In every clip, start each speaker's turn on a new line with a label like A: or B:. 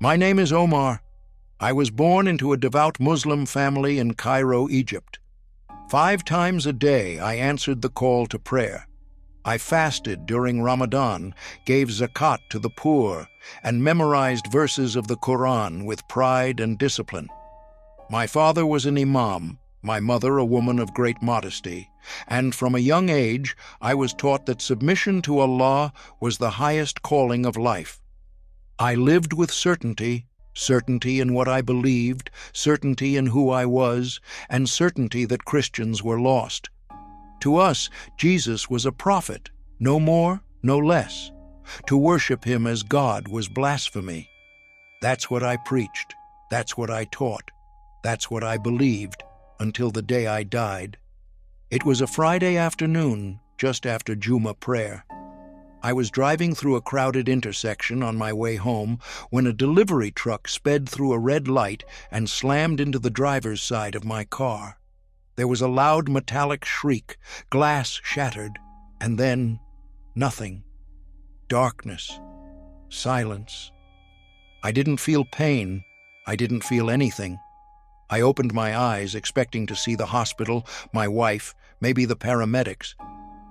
A: My name is Omar. I was born into a devout Muslim family in Cairo, Egypt. 5 times a day I answered the call to prayer. I fasted during Ramadan, gave zakat to the poor, and memorized verses of the Quran with pride and discipline. My father was an imam, my mother a woman of great modesty, and from a young age I was taught that submission to Allah was the highest calling of life. I lived with certainty in what I believed, certainty in who I was, and certainty that Christians were lost. To us, Jesus was a prophet, no more, no less. To worship him as God was blasphemy. That's what I preached, that's what I taught, that's what I believed, until the day I died. It was a Friday afternoon, just after Jummah prayer. I was driving through a crowded intersection on my way home when a delivery truck sped through a red light and slammed into the driver's side of my car. There was a loud metallic shriek, glass shattered, and then nothing. Darkness. Silence. I didn't feel pain. I didn't feel anything. I opened my eyes, expecting to see the hospital, my wife, maybe the paramedics.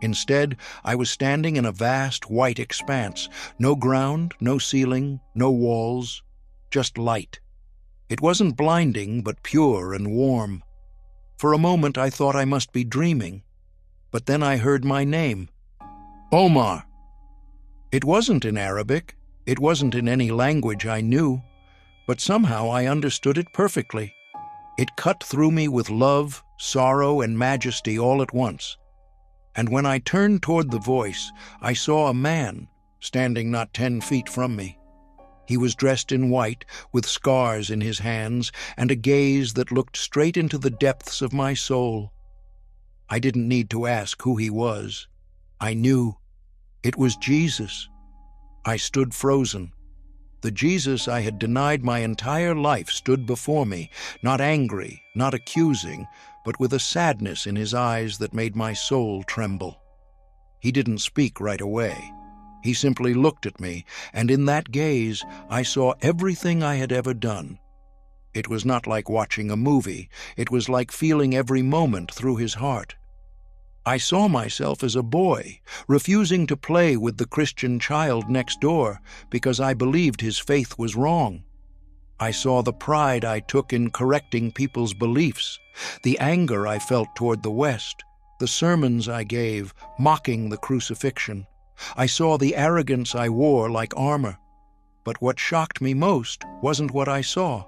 A: Instead, I was standing in a vast white expanse. No ground, no ceiling, no walls, just light. It wasn't blinding, but pure and warm. For a moment I thought I must be dreaming, but then I heard my name. Omar. It wasn't in Arabic, it wasn't in any language I knew, but somehow I understood it perfectly. It cut through me with love, sorrow, and majesty all at once. And when I turned toward the voice, I saw a man standing not 10 feet from me. He was dressed in white, with scars in his hands, and a gaze that looked straight into the depths of my soul. I didn't need to ask who he was. I knew. It was Jesus. I stood frozen. The Jesus I had denied my entire life stood before me, not angry, not accusing, but with a sadness in his eyes that made my soul tremble. He didn't speak right away. He simply looked at me, and in that gaze I saw everything I had ever done. It was not like watching a movie. It was like feeling every moment through his heart. I saw myself as a boy, refusing to play with the Christian child next door because I believed his faith was wrong. I saw the pride I took in correcting people's beliefs, the anger I felt toward the West, the sermons I gave, mocking the crucifixion. I saw the arrogance I wore like armor. But what shocked me most wasn't what I saw.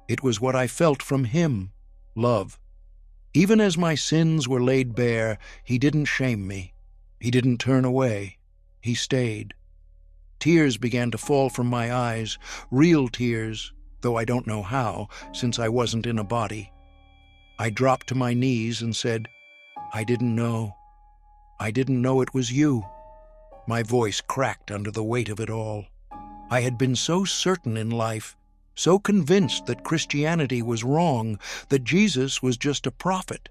A: It was what I felt from him, love. Even as my sins were laid bare, he didn't shame me. He didn't turn away. He stayed. Tears began to fall from my eyes, real tears, though I don't know how, since I wasn't in a body. I dropped to my knees and said, I didn't know. I didn't know it was you. My voice cracked under the weight of it all. I had been so certain in life, so convinced that Christianity was wrong, that Jesus was just a prophet.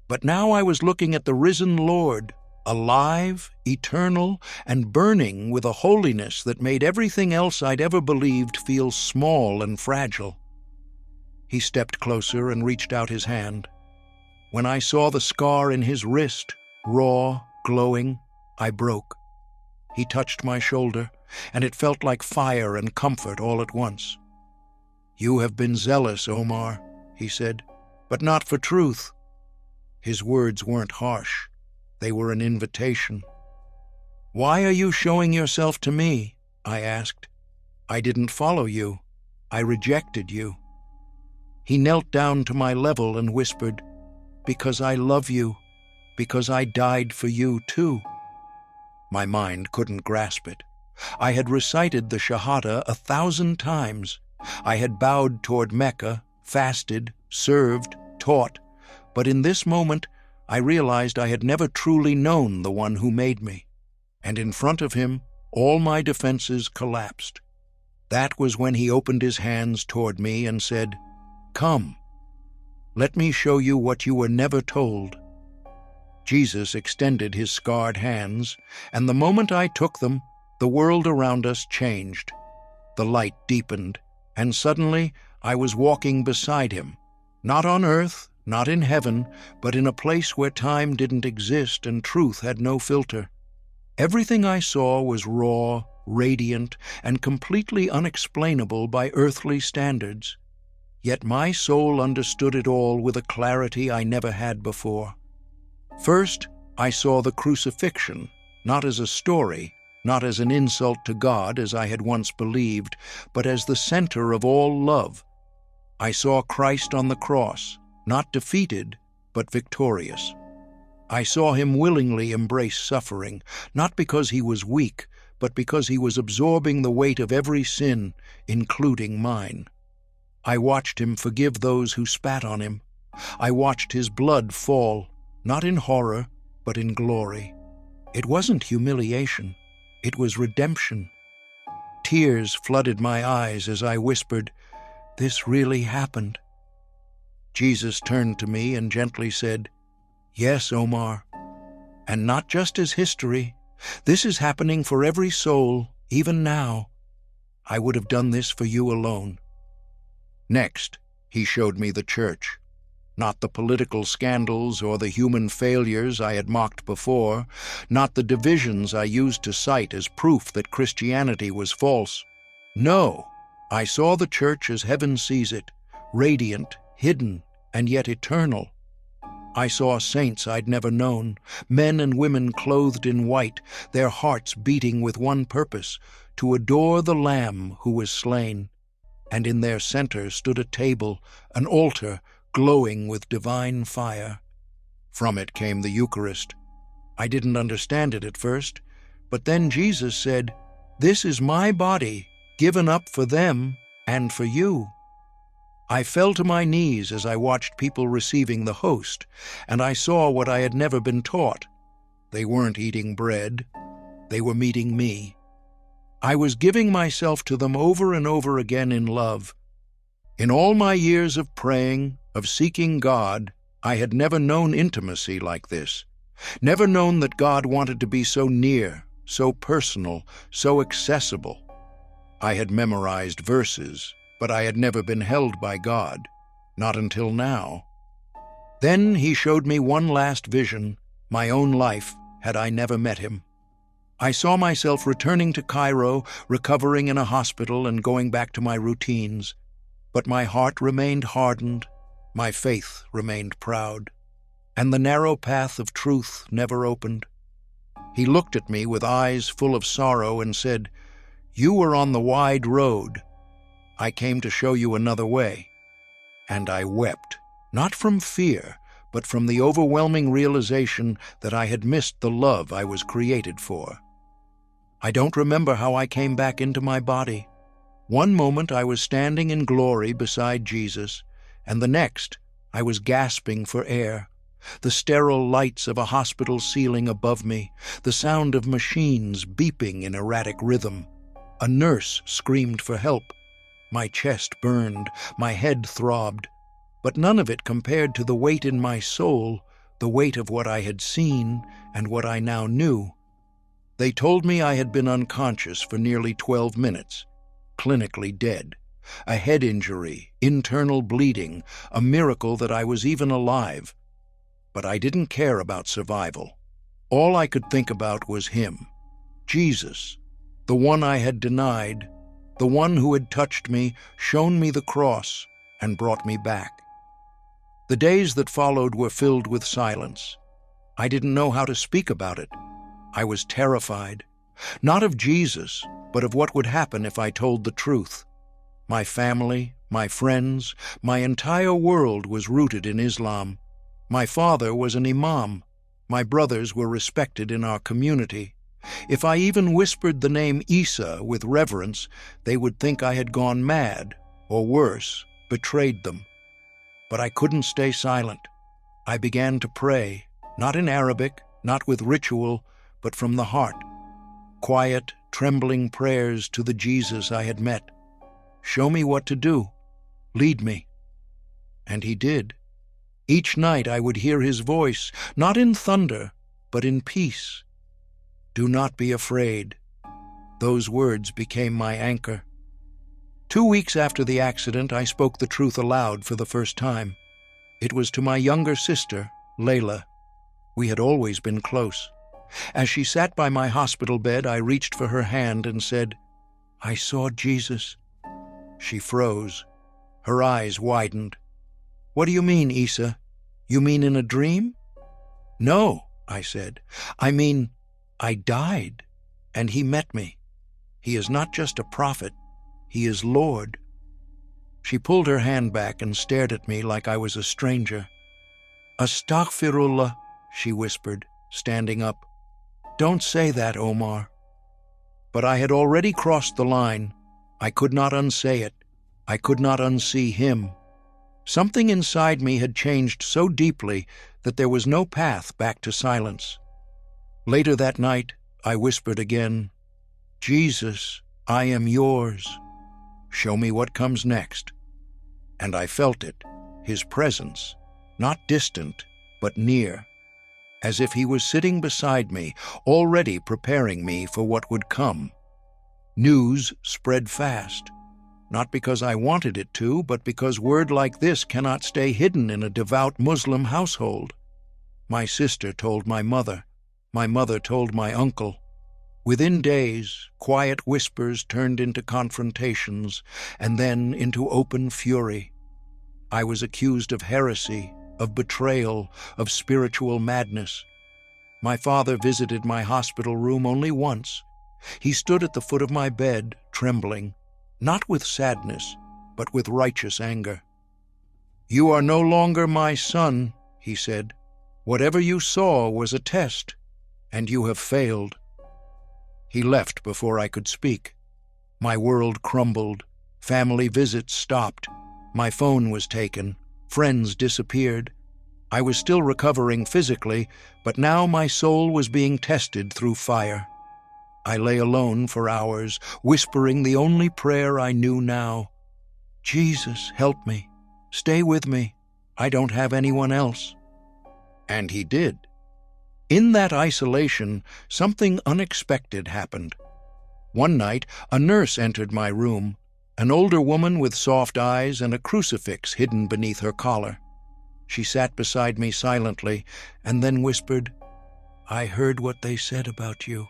A: But now I was looking at the risen Lord, alive, eternal, and burning with a holiness that made everything else I'd ever believed feel small and fragile. He stepped closer and reached out his hand. When I saw the scar in his wrist, raw, glowing, I broke. He touched my shoulder, and it felt like fire and comfort all at once. You have been zealous, Omar, he said, but not for truth. His words weren't harsh. They were an invitation. Why are you showing yourself to me? I asked. I didn't follow you. I rejected you. He knelt down to my level and whispered, because I love you, because I died for you too. My mind couldn't grasp it. I had recited the Shahada 1,000 times. I had bowed toward Mecca, fasted, served, taught, but in this moment I realized I had never truly known the one who made me, and in front of him all my defenses collapsed. That was when he opened his hands toward me and said, Come, let me show you what you were never told. Jesus extended his scarred hands, and the moment I took them, the world around us changed. The light deepened, and suddenly I was walking beside him, not on earth, not in heaven, but in a place where time didn't exist and truth had no filter. Everything I saw was raw, radiant, and completely unexplainable by earthly standards. Yet my soul understood it all with a clarity I never had before. First, I saw the crucifixion, not as a story, not as an insult to God as I had once believed, but as the center of all love. I saw Christ on the cross, not defeated, but victorious. I saw him willingly embrace suffering, not because he was weak, but because he was absorbing the weight of every sin, including mine. I watched him forgive those who spat on him. I watched his blood fall, not in horror, but in glory. It wasn't humiliation, it was redemption. Tears flooded my eyes as I whispered, "This really happened." Jesus turned to me and gently said, "Yes, Omar, and not just as history. This is happening for every soul, even now. I would have done this for you alone." Next, he showed me the church. Not the political scandals or the human failures I had mocked before, not the divisions I used to cite as proof that Christianity was false. No, I saw the church as heaven sees it, radiant, hidden, and yet eternal. I saw saints I'd never known, men and women clothed in white, their hearts beating with one purpose, to adore the Lamb who was slain. And in their center stood a table, an altar, glowing with divine fire. From it came the Eucharist. I didn't understand it at first, but then Jesus said, "This is my body, given up for them and for you." I fell to my knees as I watched people receiving the host, and I saw what I had never been taught. They weren't eating bread, they were meeting me. I was giving myself to them over and over again in love. In all my years of praying, of seeking God, I had never known intimacy like this, never known that God wanted to be so near, so personal, so accessible. I had memorized verses, but I had never been held by God, not until now. Then he showed me one last vision, my own life, had I never met him. I saw myself returning to Cairo, recovering in a hospital and going back to my routines. But my heart remained hardened, my faith remained proud, and the narrow path of truth never opened. He looked at me with eyes full of sorrow and said, "You were on the wide road. I came to show you another way." And I wept, not from fear, but from the overwhelming realization that I had missed the love I was created for. I don't remember how I came back into my body. One moment I was standing in glory beside Jesus, and the next I was gasping for air. The sterile lights of a hospital ceiling above me, the sound of machines beeping in erratic rhythm. A nurse screamed for help. My chest burned, my head throbbed, but none of it compared to the weight in my soul, the weight of what I had seen and what I now knew. They told me I had been unconscious for nearly 12 minutes, clinically dead, a head injury, internal bleeding, a miracle that I was even alive. But I didn't care about survival. All I could think about was him, Jesus, the one I had denied, the one who had touched me, shown me the cross, and brought me back. The days that followed were filled with silence. I didn't know how to speak about it. I was terrified, not of Jesus, but of what would happen if I told the truth. My family, my friends, my entire world was rooted in Islam. My father was an imam. My brothers were respected in our community. If I even whispered the name Isa with reverence, they would think I had gone mad, or worse, betrayed them. But I couldn't stay silent. I began to pray, not in Arabic, not with ritual, but from the heart. Quiet, trembling prayers to the Jesus I had met. Show me what to do. Lead me. And he did. Each night I would hear his voice, not in thunder, but in peace. "Do not be afraid." Those words became my anchor. 2 weeks after the accident, I spoke the truth aloud for the first time. It was to my younger sister, Layla. We had always been close. As she sat by my hospital bed, I reached for her hand and said, "I saw Jesus." She froze. Her eyes widened. "What do you mean, Isa? You mean in a dream?" "No," I said. "I mean, I died, and he met me. He is not just a prophet, he is Lord." She pulled her hand back and stared at me like I was a stranger. "Astaghfirullah," she whispered, standing up. "Don't say that, Omar." But I had already crossed the line. I could not unsay it. I could not unsee him. Something inside me had changed so deeply that there was no path back to silence. Later that night, I whispered again, "Jesus, I am yours. Show me what comes next." And I felt it, his presence, not distant, but near, as if he was sitting beside me, already preparing me for what would come. News spread fast, not because I wanted it to, but because word like this cannot stay hidden in a devout Muslim household. My sister told my mother told my uncle. Within days, quiet whispers turned into confrontations, and then into open fury. I was accused of heresy, of betrayal, of spiritual madness. My father visited my hospital room only once. He stood at the foot of my bed, trembling, not with sadness, but with righteous anger. "You are no longer my son," he said. "Whatever you saw was a test, and you have failed." He left before I could speak. My world crumbled. Family visits stopped. My phone was taken. Friends disappeared. I was still recovering physically, but now my soul was being tested through fire. I lay alone for hours, whispering the only prayer I knew now. "Jesus, help me. Stay with me. I don't have anyone else." And he did. In that isolation, something unexpected happened. One night, a nurse entered my room, an older woman with soft eyes and a crucifix hidden beneath her collar. She sat beside me silently and then whispered, "I heard what they said about you.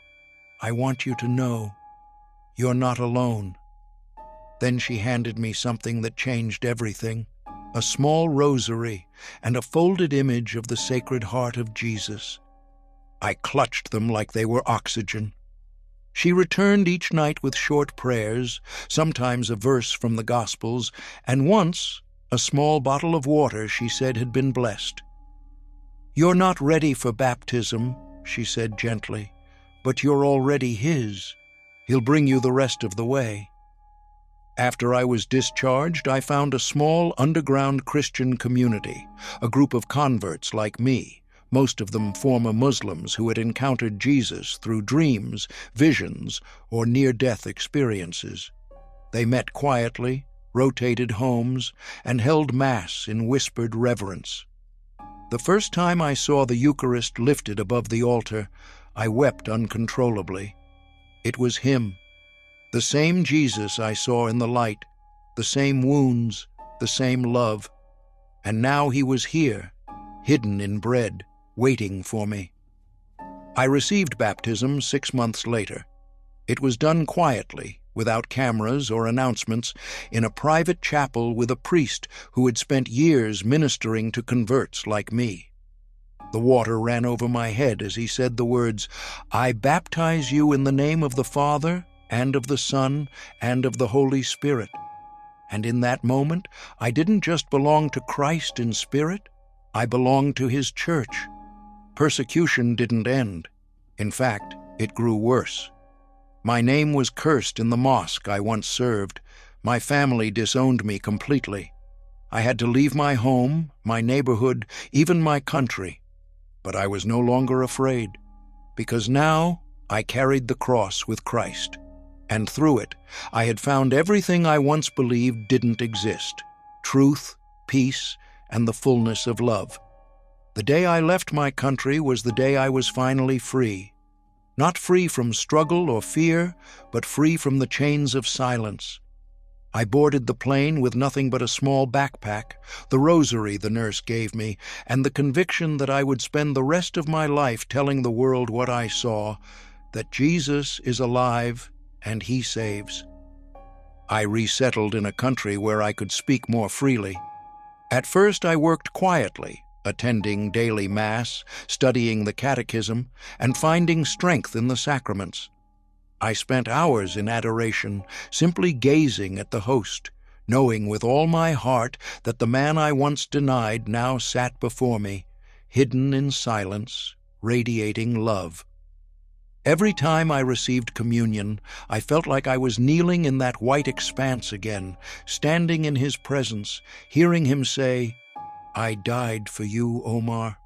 A: I want you to know. You're not alone." Then she handed me something that changed everything, a small rosary and a folded image of the Sacred Heart of Jesus. I clutched them like they were oxygen. She returned each night with short prayers, sometimes a verse from the Gospels, and once a small bottle of water she said had been blessed. "You're not ready for baptism," she said gently, "but you're already His. He'll bring you the rest of the way." After I was discharged, I found a small underground Christian community, a group of converts like me, most of them former Muslims who had encountered Jesus through dreams, visions, or near-death experiences. They met quietly, rotated homes, and held Mass in whispered reverence. The first time I saw the Eucharist lifted above the altar, I wept uncontrollably. It was Him, the same Jesus I saw in the light, the same wounds, the same love. And now He was here, hidden in bread, waiting for me. I received baptism 6 months later. It was done quietly, without cameras or announcements, in a private chapel with a priest who had spent years ministering to converts like me. The water ran over my head as he said the words, "I baptize you in the name of the Father, and of the Son, and of the Holy Spirit." And in that moment, I didn't just belong to Christ in spirit, I belonged to His church. Persecution didn't end. In fact, it grew worse. My name was cursed in the mosque I once served. My family disowned me completely. I had to leave my home, my neighborhood, even my country. But I was no longer afraid, because now I carried the cross with Christ. And through it, I had found everything I once believed didn't exist: truth, peace, and the fullness of love. The day I left my country was the day I was finally free. Not free from struggle or fear, but free from the chains of silence. I boarded the plane with nothing but a small backpack, the rosary the nurse gave me, and the conviction that I would spend the rest of my life telling the world what I saw, that Jesus is alive and He saves. I resettled in a country where I could speak more freely. At first I worked quietly, attending daily Mass, studying the Catechism, and finding strength in the sacraments. I spent hours in adoration, simply gazing at the host, knowing with all my heart that the man I once denied now sat before me, hidden in silence, radiating love. Every time I received communion, I felt like I was kneeling in that white expanse again, standing in His presence, hearing Him say, "I died for you, Omar."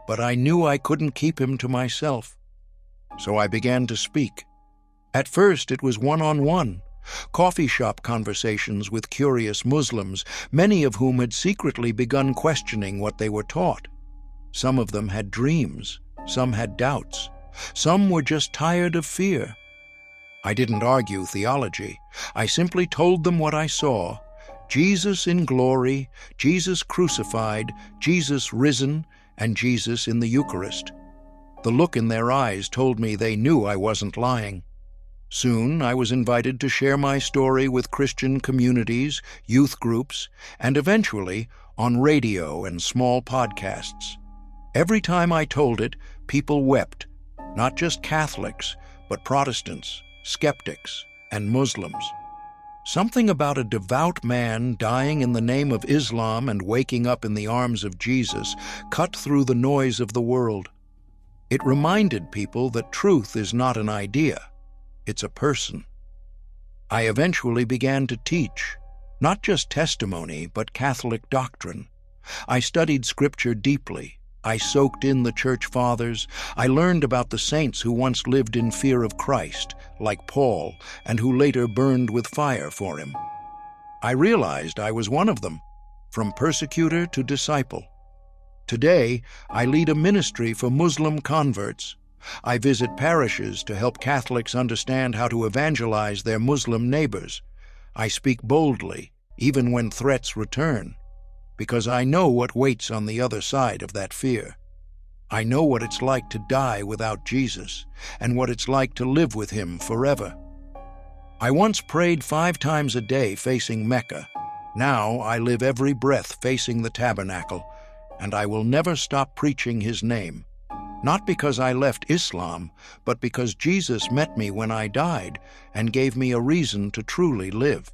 A: But I knew I couldn't keep Him to myself, so I began to speak. At first it was one-on-one, coffee shop conversations with curious Muslims, many of whom had secretly begun questioning what they were taught. Some of them had dreams, some had doubts, some were just tired of fear. I didn't argue theology. I simply told them what I saw: Jesus in glory, Jesus crucified, Jesus risen, and Jesus in the Eucharist. The look in their eyes told me they knew I wasn't lying. Soon I was invited to share my story with Christian communities, youth groups, and eventually on radio and small podcasts. Every time I told it, people wept, not just Catholics, but Protestants, skeptics, and Muslims. Something about a devout man dying in the name of Islam and waking up in the arms of Jesus cut through the noise of the world. It reminded people that truth is not an idea. It's a person. I eventually began to teach, not just testimony, but Catholic doctrine. I studied Scripture deeply. I soaked in the Church Fathers. I learned about the saints who once lived in fear of Christ, like Paul, and who later burned with fire for Him. I realized I was one of them, from persecutor to disciple. Today, I lead a ministry for Muslim converts. I visit parishes to help Catholics understand how to evangelize their Muslim neighbors. I speak boldly, even when threats return, because I know what waits on the other side of that fear. I know what it's like to die without Jesus, and what it's like to live with Him forever. I once prayed 5 times a day facing Mecca. Now I live every breath facing the tabernacle, and I will never stop preaching His name. Not because I left Islam, but because Jesus met me when I died and gave me a reason to truly live.